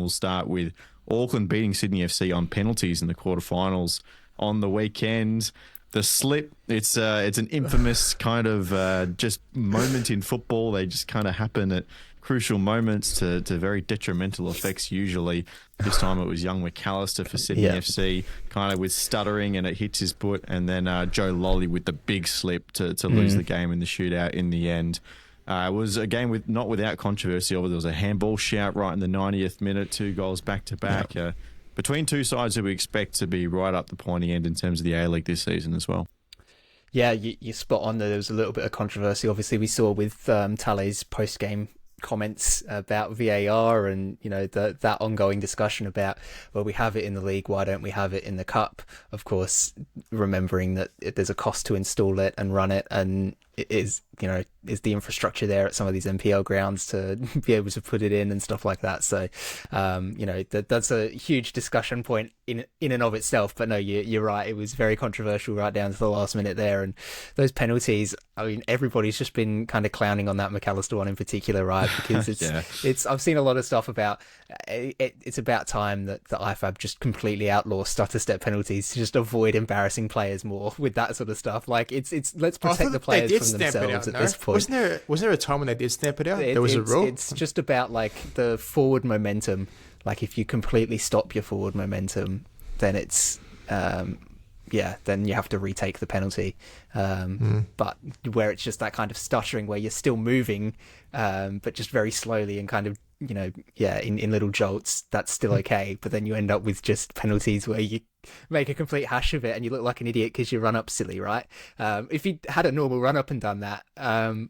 we'll start with Auckland beating Sydney FC on penalties in the quarterfinals on the weekend. The slip, it's an infamous kind of just moment in football. They just kind of happen at crucial moments to very detrimental effects usually. This time it was young McAllister for Sydney FC, kind of with stuttering, and it hits his foot, and then Joe Lolly with the big slip to lose the game in the shootout in the end. It was a game not without controversy. There was a handball shout right in the 90th minute, 2 goals back-to-back. Between two sides who we expect to be right up the pointy end in terms of the A-League this season as well. Yeah, you're spot on. There was a little bit of controversy. Obviously, we saw with Tale's post-game comments about VAR and, you know, that ongoing discussion about, well, we have it in the league, why don't we have it in the cup? Of course, remembering that there's a cost to install it and run it, and it is, you know, is the infrastructure there at some of these NPL grounds to be able to put it in and stuff like that. So, you know, that's a huge discussion point in and of itself. But no, you're right. It was very controversial right down to the last minute there. And those penalties, I mean, everybody's just been kind of clowning on that McAllister one in particular, right? Because it's I've seen a lot of stuff about it's about time that the IFAB just completely outlaw stutter step penalties to just avoid embarrassing players more with that sort of stuff. Like it's let's protect the players from themselves at this point. Wasn't there a time when they did snap it out? There was a rule. It's just about like the forward momentum. Like if you completely stop your forward momentum, then it's then you have to retake the penalty. But where it's just that kind of stuttering where you're still moving, but just very slowly and kind of, you know, in little jolts, that's still okay. But then you end up with just penalties where you make a complete hash of it and you look like an idiot because you run up silly, right? If you had a normal run up and done that,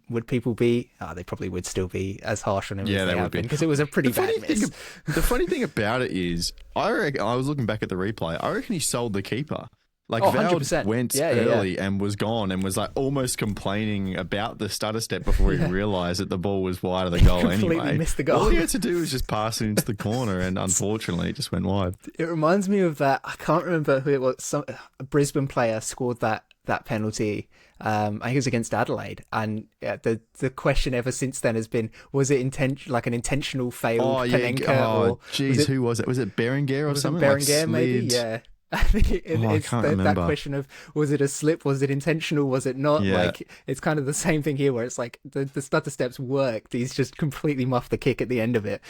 would people be... they probably would still be as harsh on him as they have been, because it was a pretty bad miss. The funny thing about it is, I was looking back at the replay, I reckon he sold the keeper. Like, Val went early and was gone and was like almost complaining about the stutter step before he realised that the ball was wide of the goal anyway. Missed the goal. All he had to do was just pass it into the corner, and unfortunately it just went wide. It reminds me of that, I can't remember who it was, a Brisbane player scored that penalty. I think it was against Adelaide, and the question ever since then has been, was it an intentional failed Panenka? Who was it? Was it Berenguer or something? Berenguer, maybe, yeah. I think it's that question of, was it a slip? Was it intentional? Was it not? Yeah. Like, it's kind of the same thing here, where it's like the stutter steps worked. He's just completely muffed the kick at the end of it,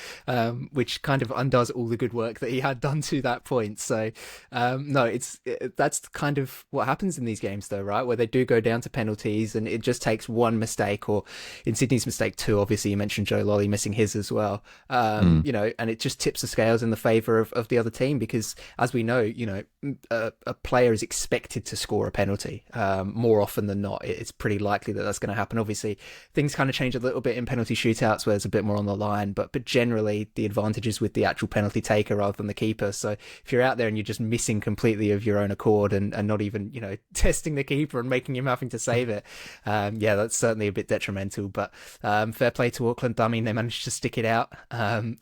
which kind of undoes all the good work that he had done to that point. So, that's kind of what happens in these games, though, right? Where they do go down to penalties, and it just takes one mistake, or in Sydney's mistake too. Obviously, you mentioned Joe Lolly missing his as well. You know, and it just tips the scales in the favour of the other team, because as we know, you know, a player is expected to score a penalty more often than not. It's pretty likely that that's going to happen. Obviously, things kind of change a little bit in penalty shootouts where there's a bit more on the line, but generally the advantage is with the actual penalty taker rather than the keeper. So if you're out there and you're just missing completely of your own accord and not even, you know, testing the keeper and making him having to save it, that's certainly a bit detrimental. But fair play to Auckland. I mean, they managed to stick it out, and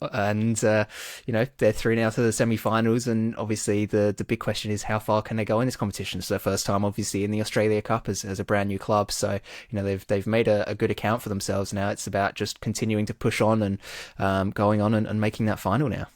you know, they're through now to the semi-finals, and obviously the big question is, how far can they go in this competition? It's their first time obviously in the Australia Cup as a brand new club, so you know, they've made a good account for themselves. Now it's about just continuing to push on and going on and making that final now.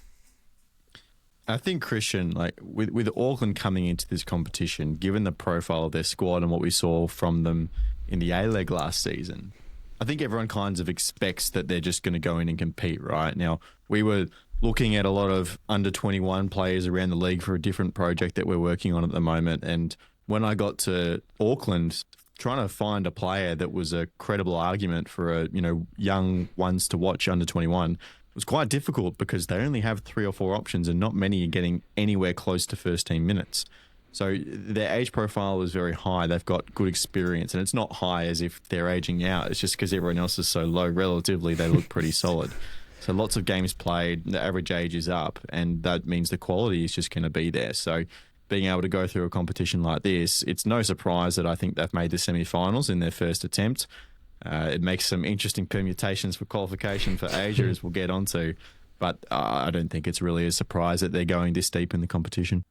I think, Christian, like with Auckland coming into this competition, given the profile of their squad and what we saw from them in the A-League last season, I think everyone kind of expects that they're just going to go in and compete, right? Now, we were looking at a lot of under-21 players around the league for a different project that we're working on at the moment. And when I got to Auckland, trying to find a player that was a credible argument for a, you know, young ones to watch under 21 was quite difficult, because they only have 3 or 4 options and not many are getting anywhere close to first team minutes. So their age profile is very high. They've got good experience, and it's not high as if they're aging out. It's just because everyone else is so low relatively, they look pretty solid. So lots of games played, the average age is up, and that means the quality is just going to be there. So being able to go through a competition like this, it's no surprise that I think they've made the semi-finals in their first attempt. It makes some interesting permutations for qualification for Asia, as we'll get onto, but I don't think it's really a surprise that they're going this deep in the competition.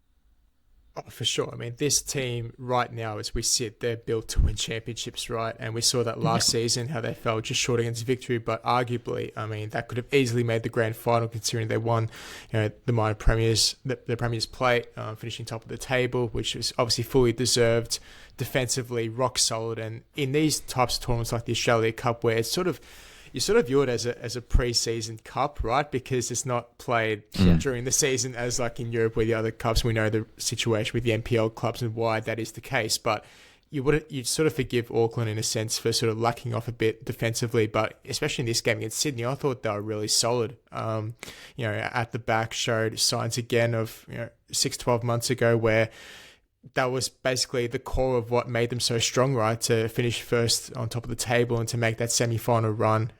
Oh, for sure. I mean, this team right now, as we sit, they're built to win championships, right? And we saw that last season, how they fell just short against victory. But arguably, I mean, that could have easily made the grand final, considering they won, the minor premiers, the Premier's Plate, finishing top of the table, which was obviously fully deserved. Defensively, rock solid. And in these types of tournaments like the Australia Cup, where it's you sort of view it as a pre-season cup, right? Because it's not played during the season as like in Europe where the other cups, we know the situation with the NPL clubs and why that is the case. But you'd sort of forgive Auckland in a sense for sort of lacking off a bit defensively, but especially in this game against Sydney, I thought they were really solid. At the back showed signs again of 6-12 months ago where that was basically the core of what made them so strong, right? To finish first on top of the table and to make that semi-final run.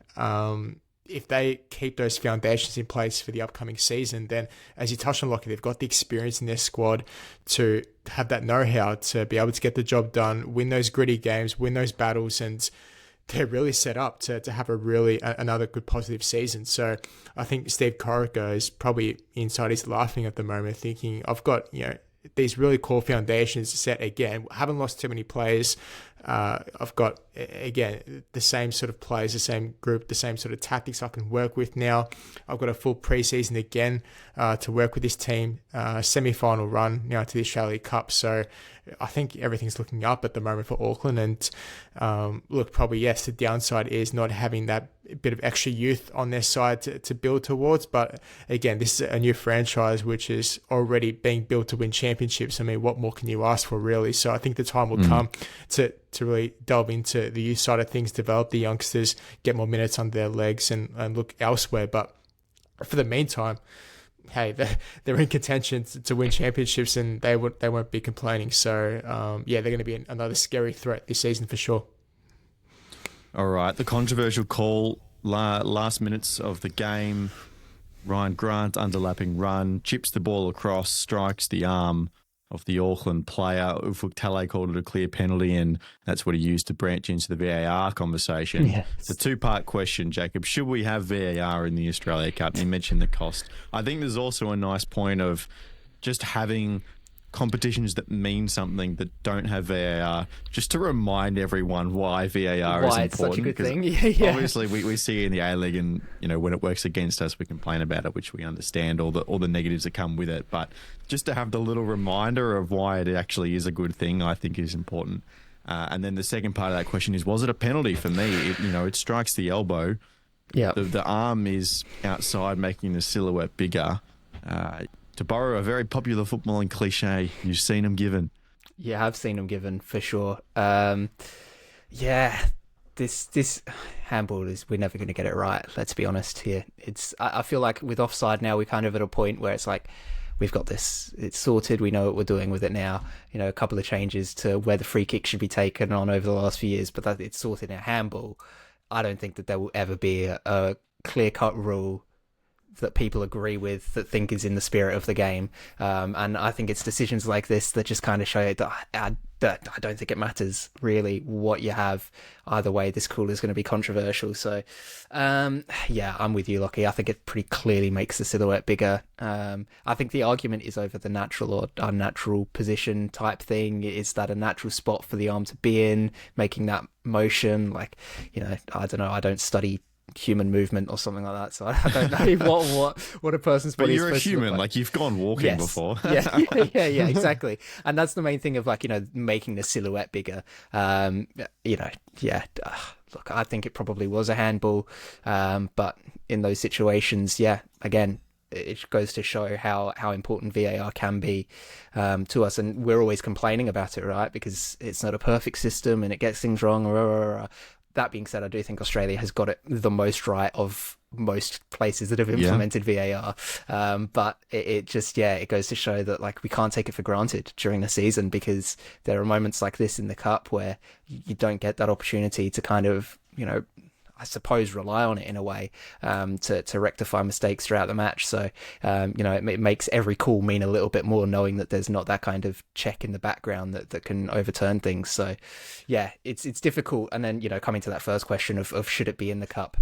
If they keep those foundations in place for the upcoming season, then as you touched on, Lockie, they've got the experience in their squad to have that know-how to be able to get the job done, win those gritty games, win those battles, and they're really set up to have another good positive season. So I think Steve Corica is probably inside he's laughing at the moment, thinking, I've got, these really core foundations set again. Haven't lost too many players. I've got, again, the same sort of players, the same group, the same sort of tactics I can work with now. I've got a full preseason again to work with this team. Semi-final run now to the Australia Cup. So I think everything's looking up at the moment for Auckland. And look, probably, yes, the downside is not having that bit of extra youth on their side to build towards. But again, this is a new franchise which is already being built to win championships. I mean, what more can you ask for, really? So I think the time will come to really delve into the youth side of things, develop the youngsters, get more minutes under their legs and look elsewhere. But for the meantime, hey, they're in contention to win championships and they won't be complaining. So, they're going to be another scary threat this season for sure. All right, the controversial call, last minutes of the game, Ryan Grant, underlapping run, chips the ball across, strikes the arm of the Auckland player. Ufuk Talay called it a clear penalty, and that's what he used to branch into the VAR conversation. Yes. It's a two-part question, Jacob. Should we have VAR in the Australia Cup? You mentioned the cost. I think there's also a nice point of just having competitions that mean something that don't have VAR, just to remind everyone why VAR is important. Why it's such a good thing. Yeah. Obviously, we see it in the A-League, and when it works against us, we complain about it, which we understand, all the negatives that come with it. But just to have the little reminder of why it actually is a good thing, I think is important. And then the second part of that question is, was it a penalty for me? It strikes the elbow. Yeah. The arm is outside, making the silhouette bigger. To borrow a very popular footballing cliche, you've seen them given. Yeah, I've seen them given for sure. This handball we're never going to get it right. Let's be honest here. I feel like with offside now, we're kind of at a point where it's like, we've got this, it's sorted. We know what we're doing with it now. A couple of changes to where the free kick should be taken on over the last few years, but that it's sorted in handball. I don't think that there will ever be a clear-cut rule that people agree with, that think is in the spirit of the game. And I think it's decisions like this that just kind of show that I don't think it matters really what you have. Either way, this call is going to be controversial. So, I'm with you, Lockie. I think it pretty clearly makes the silhouette bigger. I think the argument is over the natural or unnatural position type thing. Is that a natural spot for the arm to be in, making that motion? I don't know. I don't study human movement or something like that, so I don't know what a person's body is supposed to look like. But you're a human, you've gone walking before. yeah, exactly. And that's the main thing of making the silhouette bigger. Look, I think it probably was a handball, but in those situations, again, it goes to show how important VAR can be to us, and we're always complaining about it, right? Because it's not a perfect system and it gets things wrong. That being said, I do think Australia has got it the most right of most places that have implemented VAR. But it goes to show that we can't take it for granted during the season, because there are moments like this in the Cup where you don't get that opportunity to kind of, I suppose, rely on it in a way to rectify mistakes throughout the match. So, it makes every call mean a little bit more, knowing that there's not that kind of check in the background that can overturn things. So, yeah, it's difficult. And then, coming to that first question of should it be in the Cup?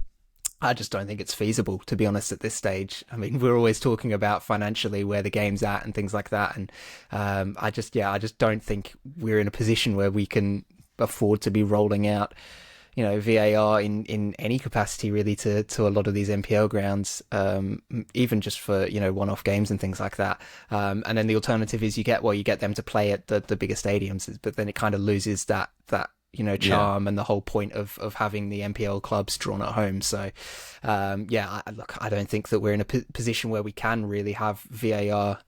I just don't think it's feasible, to be honest, at this stage. I mean, we're always talking about financially where the game's at and things like that. And I just don't think we're in a position where we can afford to be rolling out, VAR in any capacity really to a lot of these NPL grounds, even just for, one-off games and things like that. And then the alternative is you get them to play at the bigger stadiums, but then it kind of loses that charm and the whole point of having the NPL clubs drawn at home. So, I don't think that we're in a position where we can really have VAR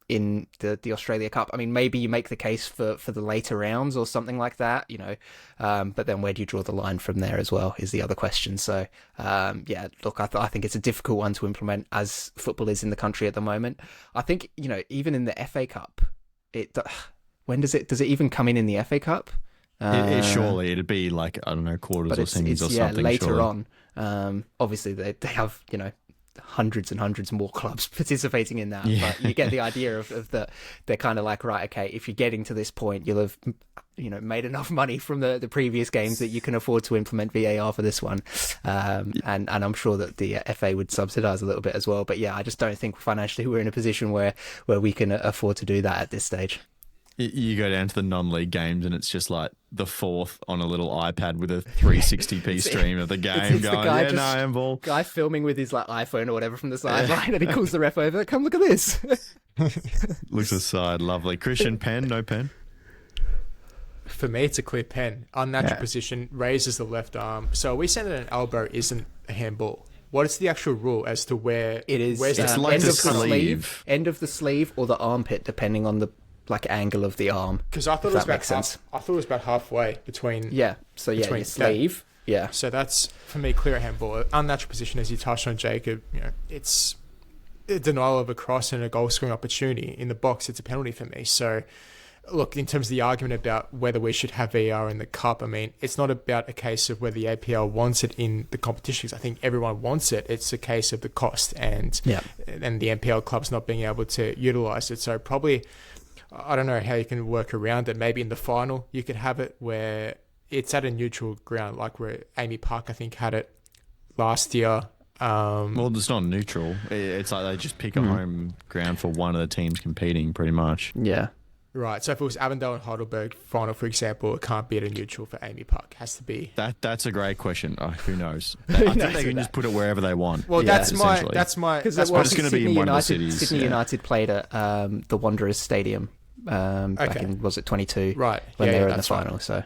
in the Australia Cup. I mean, maybe you make the case for the later rounds or something like that, but then where do you draw the line from there as well is the other question. So, I think it's a difficult one to implement as football is in the country at the moment. I think, even in the FA Cup, when does it even come in the FA Cup? Surely it'd be like, I don't know, quarters or semis or something. Later surely. on. Obviously they have, hundreds and hundreds more clubs participating in that, but you get the idea of that they're kind of like, right, okay, if you're getting to this point, you'll have made enough money from the previous games that you can afford to implement VAR for this one, and I'm sure that the FA would subsidise a little bit as well, but I just don't think financially we're in a position where we can afford to do that at this stage. You go down to the non-league games and it's just like the fourth on a little iPad with a 360p stream of the game going, handball. Guy filming with his like iPhone or whatever from the sideline and he calls the ref over, come look at this. Looks aside, lovely. Christian, pen, no pen? For me, it's a clear pen. Unnatural position, raises the left arm. So are we saying that an elbow isn't a handball? What is the actual rule as to where it is? It's like end the of the sleeve. End of the sleeve or the armpit, depending on the angle of the arm. Because I thought it was about halfway between. Yeah. So your sleeve. Yeah. So that's for me clear handball. Unnatural position, as you touched on, Jacob. It's a denial of a cross and a goal scoring opportunity in the box. It's a penalty for me. So, look, in terms of the argument about whether we should have VAR in the cup, I mean, it's not about a case of whether the APL wants it in the competitions. I think everyone wants it. It's a case of the cost and the NPL clubs not being able to utilise it. So probably, I don't know how you can work around it. Maybe in the final you could have it where it's at a neutral ground, like where Amy Park, I think, had it last year. Well, it's not neutral. It's like they just pick a home ground for one of the teams competing, pretty much. Yeah. Right. So if it was Avondale and Heidelberg final, for example, it can't be at a neutral for Amy Park. It has to be. That's a great question. Who knows? I think they can just put it wherever they want. Well, that's my. Because it's going to be in one of the cities. Sydney United played at the Wanderers Stadium. Back in, was it 22? Right. When they were in the final. Right. So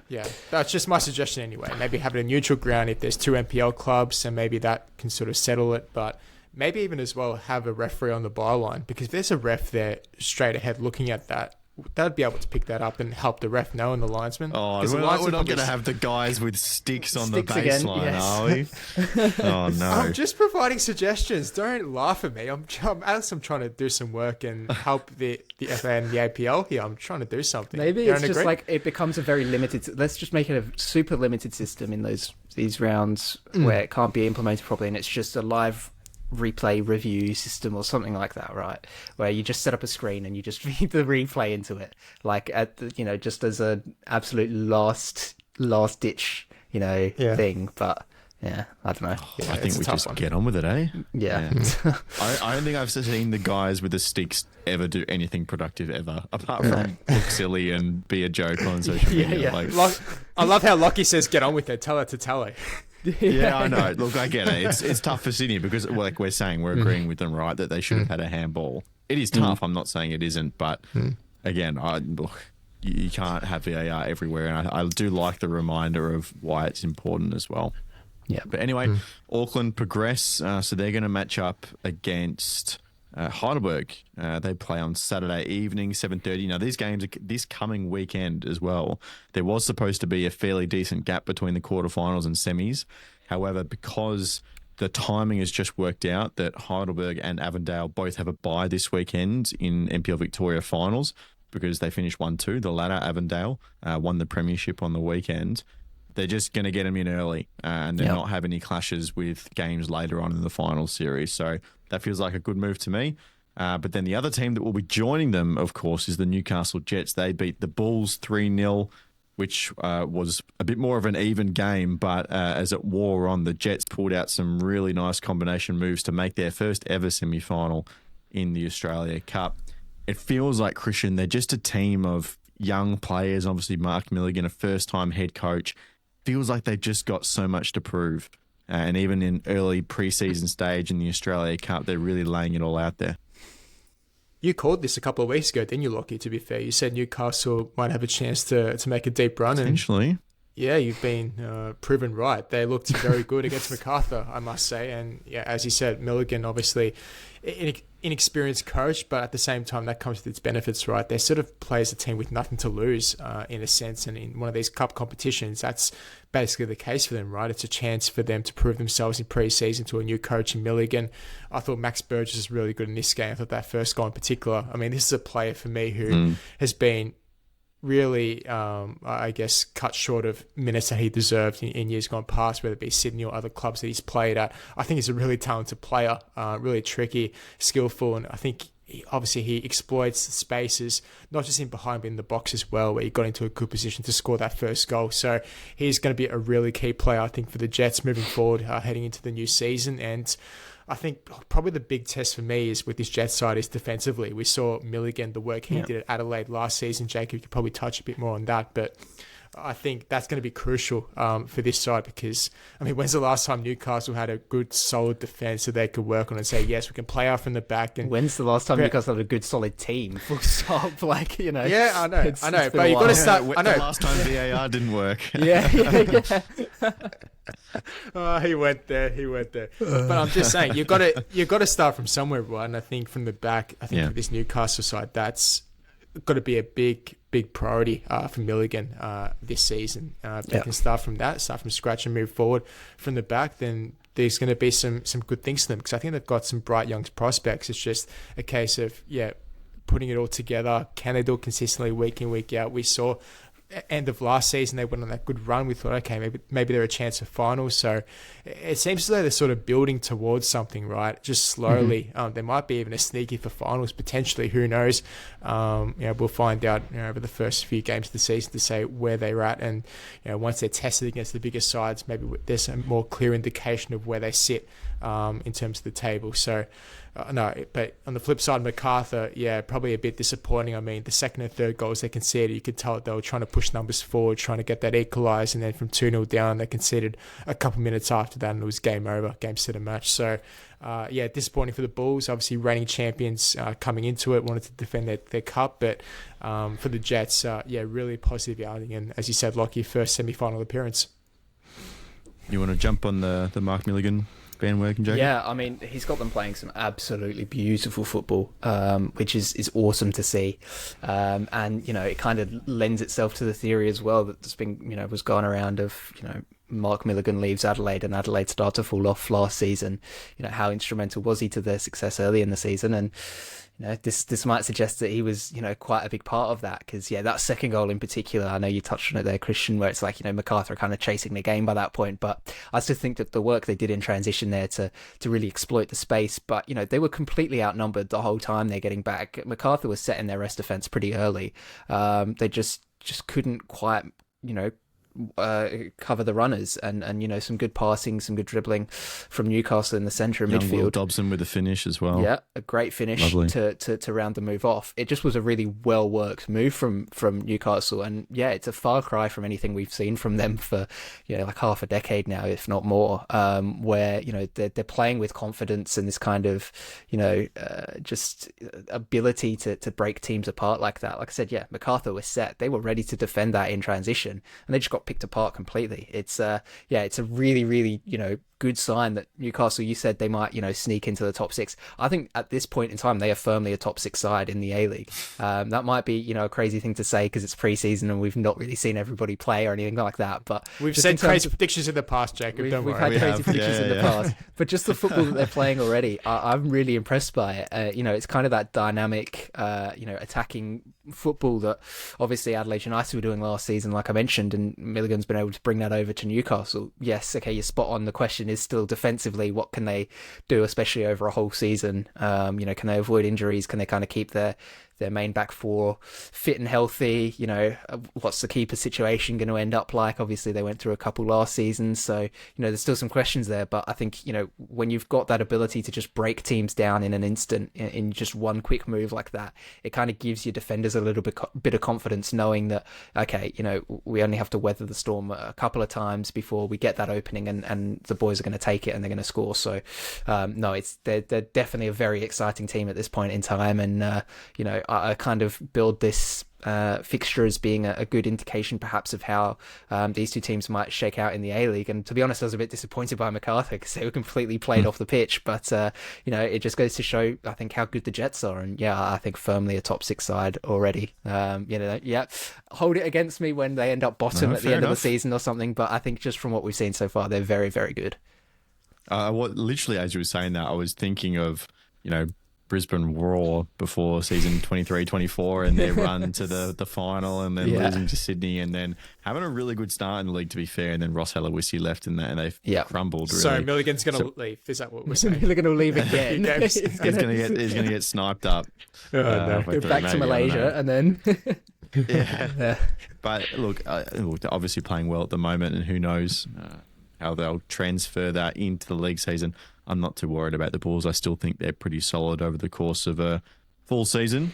that's just my suggestion anyway. Maybe have it a neutral ground if there's two NPL clubs, and maybe that can sort of settle it. But maybe even as well have a referee on the byline, because if there's a ref there straight ahead looking at that, they'd be able to pick that up and help the ref know and the linesman. Oh, we're not going to have the guys with sticks on the baseline, are we? Oh, no. I'm just providing suggestions. Don't laugh at me. I'm trying to do some work and help the FA and the APL here. I'm trying to do something. Maybe it's just like it becomes a very limited... Let's just make it a super limited system in these rounds where it can't be implemented properly, and it's just a live replay review system or something like that, right? Where you just set up a screen and you just feed the replay into it, like at the, just as a absolute last ditch, thing. But I don't know. I think we just get on with it, eh? Yeah. I don't think I've seen the guys with the sticks ever do anything productive ever, apart from look silly and be a joke on social media. I love how Lockie says, "Get on with it. Tell it to Tally." Yeah, I know. Look, I get it. It's tough for Sydney because, like we're saying, we're agreeing with them, right, that they should have had a handball. It is tough. I'm not saying it isn't, but again, you can't have VAR everywhere, and I do like the reminder of why it's important as well. Yeah. But anyway, Auckland progress, so they're going to match up against Heidelberg. They play on Saturday evening, 7:30. Now, these games are this coming weekend as well. There was supposed to be a fairly decent gap between the quarterfinals and semis. However, because the timing has just worked out that Heidelberg and Avondale both have a bye this weekend in NPL Victoria finals, because they finished 1-2. The latter, Avondale, won the premiership on the weekend. They're just going to get them in early and then not have any clashes with games later on in the final series. So that feels like a good move to me. But then the other team that will be joining them, of course, is the Newcastle Jets. They beat the Bulls 3-0 which was a bit more of an even game, but as it wore on, the Jets pulled out some really nice combination moves to make their first ever semi-final in the Australia Cup. It feels like, Christian, they're just a team of young players. Obviously, Mark Milligan, a first-time head coach, feels like they've just got so much to prove. And even in early preseason stage in the Australia Cup, they're really laying it all out there. You called this a couple of weeks ago, didn't you, Lockie, to be fair? You said Newcastle might have a chance to make a deep run. Potentially. Yeah, you've been proven right. They looked very good against MacArthur, I must say. And yeah, as you said, Milligan, obviously inexperienced coach, but at the same time, that comes with its benefits, right? They sort of plays a team with nothing to lose in a sense. And in one of these cup competitions, that's basically the case for them, right? It's a chance for them to prove themselves in pre-season to a new coach in Milligan. I thought Max Burgess is really good in this game. I thought that first goal in particular. I mean, this is a player for me who has been really, I guess, cut short of minutes that he deserved in years gone past, whether it be Sydney or other clubs that he's played at. I think he's a really talented player, really tricky, skillful, and I think obviously he exploits spaces, not just in behind, but in the box as well, where he got into a good position to score that first goal. So he's going to be a really key player, I think, for the Jets moving forward, heading into the new season. And I think probably the big test for me is with this Jets side is defensively. We saw Milligan, the work he did at Adelaide last season. Jacob could probably touch a bit more on that, but I think that's going to be crucial for this side because, I mean, when's the last time Newcastle had a good, solid defence that they could work on and say, yes, we can play out from the back? And when's the last time Newcastle had a good, solid team? Full stop, like, you know. Yeah, I know, but you've got to start. I know. The last time VAR didn't work. Yeah. Oh, he went there. But I'm just saying, you've got to start from somewhere, right? And I think from the back, for this Newcastle side, that's got to be a big priority for Milligan this season. If they can start from scratch and move forward from the back, then there's going to be some good things to them because I think they've got some bright young prospects. It's just a case of putting it all together. Can they do it consistently week in, week out? We saw end of last season they went on that good run. We thought, okay, maybe they're a chance for finals. So it seems as though they're sort of building towards something, right? Just slowly. There might be even a sneaky for finals potentially. Who knows? We'll find out over the first few games of the season to say where they're at. And once they're tested against the biggest sides, maybe there's a more clear indication of where they sit in terms of the table. So. No, but on the flip side, MacArthur, probably a bit disappointing. I mean, the second and third goals they conceded, you could tell that they were trying to push numbers forward, trying to get that equalised, and then from 2-0 down, they conceded a couple minutes after that, and it was game over, game set a match. So, disappointing for the Bulls. Obviously, reigning champions coming into it, wanted to defend their cup, but for the Jets, really positive outing, and as you said, Lockie, first semi-final appearance. You want to jump on the Mark Milligan bandwagon, Jacob? Yeah, I mean, he's got them playing some absolutely beautiful football, which is awesome to see. And, it kind of lends itself to the theory as well that's been, was going around of, Mark Milligan leaves Adelaide and Adelaide start to fall off last season. How instrumental was he to their success early in the season? And, this might suggest that he was, quite a big part of that because, that second goal in particular, I know you touched on it there, Christian, where it's like, MacArthur kind of chasing the game by that point. But I still think that the work they did in transition there to really exploit the space, but, they were completely outnumbered the whole time they're getting back. MacArthur was setting their rest defence pretty early. They just couldn't quite, cover the runners and some good passing, some good dribbling from Newcastle in the centre of midfield. Will Dobson with a finish as well. Yeah, a great finish to round the move off. It just was a really well worked move from Newcastle, and it's a far cry from anything we've seen from them for like half a decade now, if not more. Where they're playing with confidence and this kind of just ability to break teams apart like that. Like I said, MacArthur was set. They were ready to defend that in transition, and they just got picked apart completely. It's a really, really good sign that Newcastle, you said they might sneak into the top six. I think at this point in time they are firmly a top six side in the A-League. That might be a crazy thing to say because it's pre-season and we've not really seen everybody play or anything like that, but we've said crazy predictions in the past, Jacob. We've had crazy predictions in the past, but just the football that they're playing already, I'm really impressed by it. It's kind of that dynamic attacking football that obviously Adelaide United were doing last season, like I mentioned, and Milligan's been able to bring that over to Newcastle. Yes, okay, you're spot on. The question is still defensively, what can they do, especially over a whole season? Can they avoid injuries? Can they kind of keep their their main back four fit and healthy? You know, what's the keeper situation going to end up like? Obviously, they went through a couple last season, so you know there's still some questions there. But I think you know when you've got that ability to just break teams down in an instant in just one quick move like that, it kind of gives your defenders a little bit of confidence, knowing that okay, you know we only have to weather the storm a couple of times before we get that opening, and the boys are going to take it and they're going to score. So no, they're definitely a very exciting team at this point in time, and you know I kind of build this fixture as being a good indication perhaps of how these two teams might shake out in the A-League. And to be honest, I was a bit disappointed by Macarthur because they were completely played off the pitch, but you know it just goes to show I think how good the Jets are, and yeah, I think firmly a top 6 side already. You know, yeah, hold it against me when they end up bottom at the end of the season or something, but I think just from what we've seen so far, they're very, very good. Literally as you were saying that, I was thinking of, you know, Brisbane Roar before season 23-24 and their run to the final, and then losing to Sydney, and then having a really good start in the league, to be fair, and then Ross Helawisi left in that, and they crumbled really. So Milligan's going to leave. Is that what we're saying? Milligan will leave again. He's going to get sniped up. Go back to Malaysia and then... yeah. But look, they're obviously playing well at the moment, and who knows how they'll transfer that into the league season. I'm not too worried about the Bulls. I still think they're pretty solid over the course of a full season.